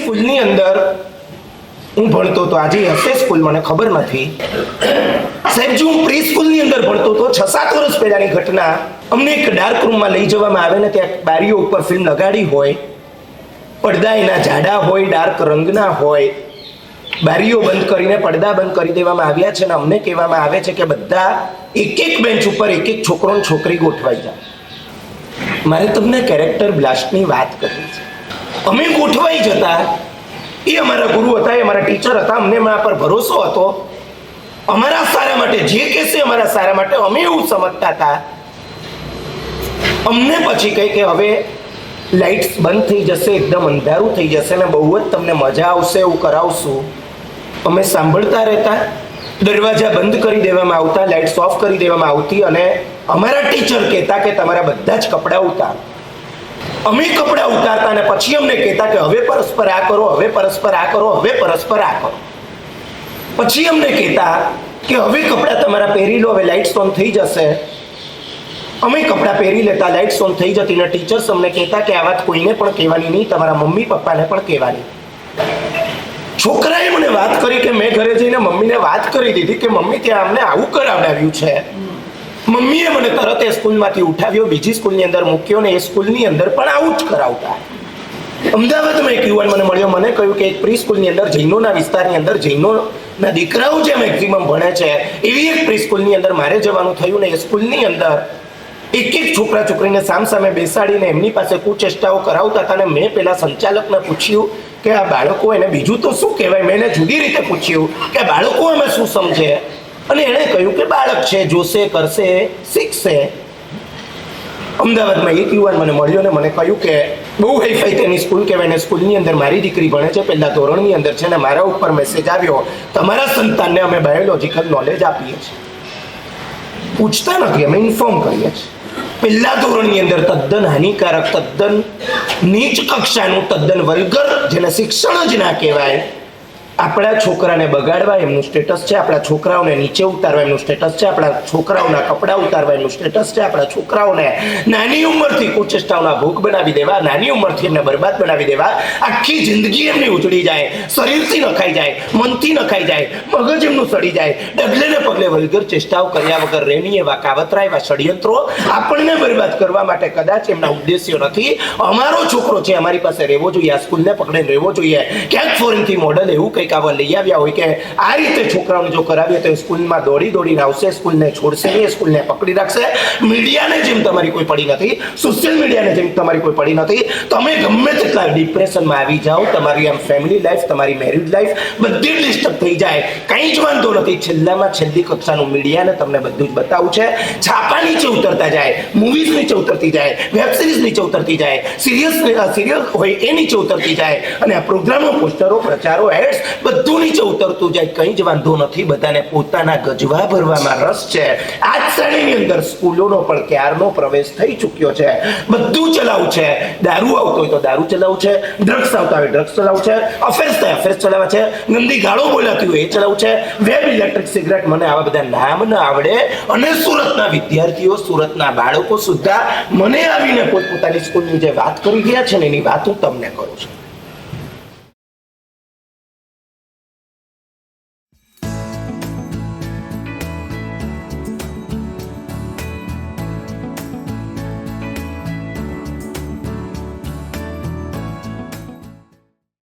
સ્કૂલની અંદર હું ભણતો હતો, આજે હશે સ્કૂલ મને ખબર નથી સાહેબ. જો હું પ્રી સ્કૂલની અંદર ભણતો હતો, 6-7 વર્ષ પહેલાની ઘટના. અમને એક ડાર્ક રૂમમાં લઈ જવામાં આવે ને ત્યાં બારીઓ ઉપર ફિલ્મ લગાડી હોય, પડદા એના જાડા હોય, ડાર્ક રંગના હોય, બારીઓ બંધ કરીને પડદા બંધ કરી દેવામાં આવ્યા છે ને અમને કહેવામાં આવે છે કે બધા એક એક બેન્ચ ઉપર એક એક છોકરો ને છોકરી ગોઠવાઈ જાય. મારે તમને કેરેક્ટર બ્લાસ્ટની વાત કરવી છે. અમે ગોઠવાઈ જતા, એ અમારા ગુરુ હતા, એ અમારા ટીચર હતા, અમને એમના પર ભરોસો હતો, અમારા સારા માટે જે કહેશે અમારા સારા માટે, અમે એવું સમજતા હતા. અમને પછી કહે કે હવે લાઇટ્સ બંધ થઈ જશે, એકદમ અંધારું થઈ જશે ને બહુ જ તમને મજા આવશે, એવું કરાવશું. અમે સાંભળતા રહેતા, દરવાજા બંધ કરી દેવામાં આવતા, લાઇટ્સ ઓફ કરી દેવામાં આવતી અને અમારા ટીચર કહેતા કે તમારા બધા જ કપડાં ઉતારો. અમે કપડાં ઉતારતા અને પછી અમને કહેતા કે હવે પરસ્પર આ કરો, હવે પરસ્પર આ કરો, હવે પરસ્પર આ કરો. પછી અમને કહેતા કે હવે કપડાં તમારા પહેરી લો, હવે લાઇટ્સ ઓન થઈ જશે. અમે કપડાં પહેરી લેતા, લાઇટ્સ ઓન થઈ જતી ને ટીચર્સ અમને કહેતા કે આ વાત કોઈને પણ કહેવાની નહીં, તમારા મમ્મી પપ્પાને પણ કહેવાની. છોકરાએ મને વાત કરી કે મેં ઘરે જઈને મમ્મીને વાત કરી દીધી કે મમ્મી ત્યાં અમને આવું કરાવડાવ્યું છે. મમ્મીએ મને તરત એ સ્કૂલમાંથી ઉઠાવ્યો, બીજી સ્કૂલની અંદર મૂક્યો ને એ સ્કૂલની અંદર પણ આવું જ કરાવતા. અમદાવાદમાં એક યુવાન મને મળ્યો, મને કહ્યું કે એક પ્રી સ્કૂલની અંદર જૈનોના વિસ્તારની અંદર જૈનોના દીકરાઓ જે મેક્સિમમ ભણે છે એવી એક પ્રી સ્કૂલની અંદર મારે જવાનું થયું ને એ સ્કૂલની અંદર એક એક છોકરા છોકરીને સામસામે બેસાડીને એમની પાસે કુચેષ્ટાઓ કરાવતા હતા. અને મેં પેલા સંચાલકને પૂછ્યું કે આ બાળકો, એને બીજું તો શું કહેવાય, મેં એને જુદી રીતે પૂછ્યું કે બાળકો એમાં શું સમજે, અને એણે કહ્યું કે બાળક છે, જોશે, કરશે, શીખશે. અમદાવાદમાં એક યુવાન મને મળ્યો ને મને કહ્યું કે બહુ હાઈફાઈ તેની સ્કૂલ કહેવાય ને સ્કૂલની અંદર મારી દીકરી ભણે છે, પહેલા ધોરણની અંદર છે ને મારા ઉપર મેસેજ આવ્યો, તમારા સંતાનને અમે બાયોલોજીકલ નોલેજ આપીએ છીએ. પૂછતા નથી, અમે ઇન્ફોર્મ કરીએ છીએ. પહેલા ધોરણની અંદર તદ્દન હાનિકારક, તદ્દન નીચ કક્ષાનું, તદ્દન વલ્ગર, જેને શિક્ષણ જ ના કહેવાય, આપણા છોકરાને બગાડવા એમનું સ્ટેટસ છે, આપણા છોકરાઓને નીચે ઉતારવા એમનું સ્ટેટસ છે, આપણા છોકરાઓના કપડાં ઉતારવા એમનું સ્ટેટસ છે, આપણા છોકરાઓને નાની ઉંમરથી કુચેષ્ટાઓના ભોગ બનાવી દેવા, નાની ઉંમરથી એમને બરબાદ બનાવી દેવા, આખી જિંદગી એમની ઉજળી જાય, શરીરથી નખાઈ જાય, મનથી નખાઈ જાય, મગજ એમનું સડી જાય, ડગલે ને પગલે વલ્ગર ચેષ્ટાઓ કર્યા વગર રેની એવા કાવતરા, એવા ષડયંત્રો આપણને બરબાદ કરવા માટે કદાચ એમના ઉદ્દેશ્યો નથી. અમારો છોકરો છે, અમારી પાસે રહેવો જોઈએ, આ સ્કૂલને પકડીને રહેવો જોઈએ. ક્યાંક ફોરેનથી મોડલ એવું કંઈક આવા લઈ આવ્યા હોય કે આ રીતે છોકરાઓને જો કરાવીએ તો સ્કૂલમાં દોડી દોડીને આવશે, સ્કૂલને છોડશે નહીં, સ્કૂલને પકડી રાખશે. મીડિયાને જેમ તમારી કોઈ પડી નથી, સોશિયલ મીડિયાને જેમ તમારી કોઈ પડી નથી, તમે ગમે તેટલા ડિપ્રેશનમાં આવી જાઓ, તમારી આમ ફેમિલી લાઈફ, તમારી મેરિડ લાઈફ બધી ડિસ્ટર્બ થઈ જાય, કંઈ જ વાંધો નથી. છેલ્લામાં છેલ્લી કક્ષાનું મીડિયાને તમને બધું જ બતાવું છે. છાપા નીચે ઉતરતા જાય, મૂવીઝ નીચે ઉતરતી જાય, વેબ સિરીઝ નીચે ઉતરતી જાય, સિરિયલ હોય એ નીચે ઉતરતી જાય, અને આ પ્રોગ્રામો, પોસ્ટરો, પ્રચારો, એડ્સ બધું નીચે ઉતરતું જાય. કંઈ જ વાંધો નથી, બધાને પોતાના ગજવા ભરવામાં રસ છે. આ જ શ્રેણીની અંદર સ્કૂલોનો પણ ક્યારનો પ્રવેશ થઈ ચૂક્યો છે. બધું ચલાવું છે. દારૂ આવતો હોય તો દારૂ ચલાવું છે, ડ્રગ્સ આવતા હોય ડ્રગ્સ ચલાવું છે, અફેર્સ થાય અફેર્સ ચલાવવા છે, ગંદી ગાળો બોલાતી હોય એ ચલાવું છે, વેબ, ઇલેક્ટ્રિક સિગરેટ, મને આવા બધા નામ ન આવડે. અને સુરતના વિદ્યાર્થીઓ, સુરતના બાળકો સુદ્ધા મને આવીને પોતપોતાની સ્કૂલની જે વાત કરી ગયા છે ને એની વાત હું તમને કરું છું.